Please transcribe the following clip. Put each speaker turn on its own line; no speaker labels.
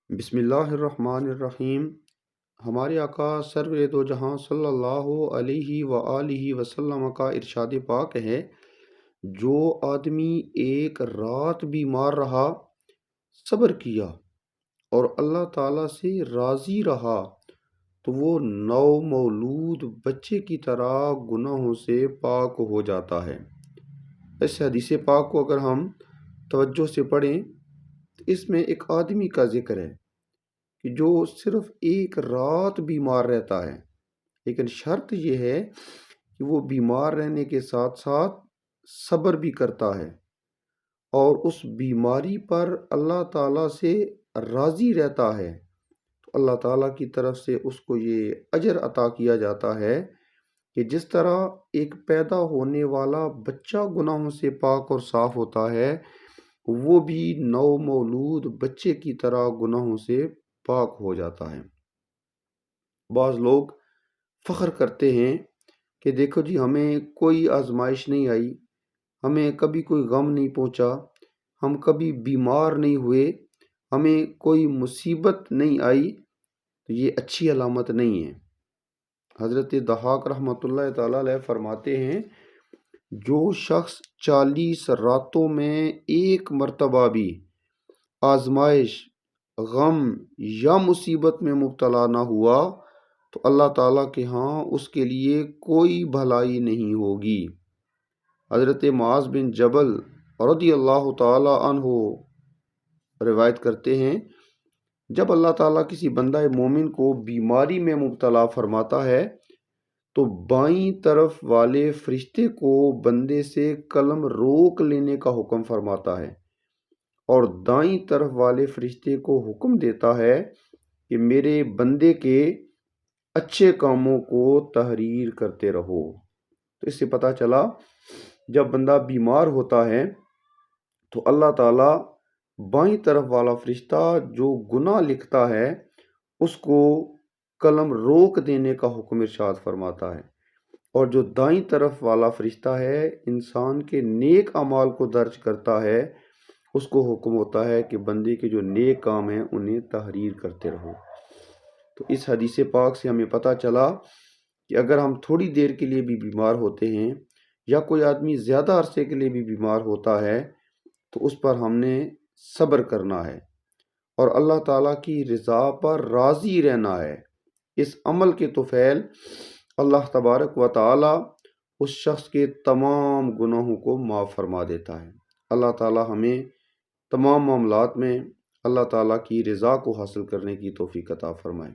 بسم اللہ الرحمن الرحیم۔ ہمارے آقا سرور دو جہاں صلی اللہ علیہ وآلہ وسلم کا ارشاد پاک ہے، جو آدمی ایک رات بیمار رہا، صبر کیا اور اللہ تعالیٰ سے راضی رہا تو وہ نو مولود بچے کی طرح گناہوں سے پاک ہو جاتا ہے۔ اس حدیث پاک کو اگر ہم توجہ سے پڑھیں تو اس میں ایک آدمی کا ذکر ہے کہ جو صرف ایک رات بیمار رہتا ہے، لیکن شرط یہ ہے کہ وہ بیمار رہنے کے ساتھ ساتھ صبر بھی کرتا ہے اور اس بیماری پر اللہ تعالیٰ سے راضی رہتا ہے، تو اللہ تعالیٰ کی طرف سے اس کو یہ اجر عطا کیا جاتا ہے کہ جس طرح ایک پیدا ہونے والا بچہ گناہوں سے پاک اور صاف ہوتا ہے، وہ بھی نو مولود بچے کی طرح گناہوں سے پاک ہو جاتا ہے۔ بعض لوگ فخر کرتے ہیں کہ دیکھو جی، ہمیں کوئی آزمائش نہیں آئی، ہمیں کبھی کوئی غم نہیں پہنچا، ہم کبھی بیمار نہیں ہوئے، ہمیں کوئی مصیبت نہیں آئی، تو یہ اچھی علامت نہیں ہے۔ حضرت ضحاک رحمۃ اللہ تعالیٰ علیہ فرماتے ہیں، جو شخص 40 راتوں میں ایک مرتبہ بھی آزمائش، غم یا مصیبت میں مبتلا نہ ہوا تو اللہ تعالیٰ کے ہاں اس کے لیے کوئی بھلائی نہیں ہوگی۔ حضرت معاذ بن جبل رضی اللہ تعالیٰ عنہ روایت کرتے ہیں، جب اللہ تعالیٰ کسی بندہ مومن کو بیماری میں مبتلا فرماتا ہے تو بائیں طرف والے فرشتے کو بندے سے قلم روک لینے کا حکم فرماتا ہے اور دائیں طرف والے فرشتے کو حکم دیتا ہے کہ میرے بندے کے اچھے کاموں کو تحریر کرتے رہو۔ تو اس سے پتہ چلا، جب بندہ بیمار ہوتا ہے تو اللہ تعالیٰ بائیں طرف والا فرشتہ جو گناہ لکھتا ہے اس کو قلم روک دینے کا حکم ارشاد فرماتا ہے، اور جو دائیں طرف والا فرشتہ ہے انسان کے نیک اعمال کو درج کرتا ہے، اس کو حکم ہوتا ہے کہ بندے کے جو نیک کام ہیں انہیں تحریر کرتے رہو۔ تو اس حدیث پاک سے ہمیں پتہ چلا کہ اگر ہم تھوڑی دیر کے لیے بھی بیمار ہوتے ہیں یا کوئی آدمی زیادہ عرصے کے لیے بھی بیمار ہوتا ہے تو اس پر ہم نے صبر کرنا ہے اور اللہ تعالیٰ کی رضا پر راضی رہنا ہے۔ اس عمل کے طفیل اللہ تبارک و تعالیٰ اس شخص کے تمام گناہوں کو معاف فرما دیتا ہے۔ اللہ تعالیٰ ہمیں تمام معاملات میں اللہ تعالیٰ کی رضا کو حاصل کرنے کی توفیق عطا فرمائے۔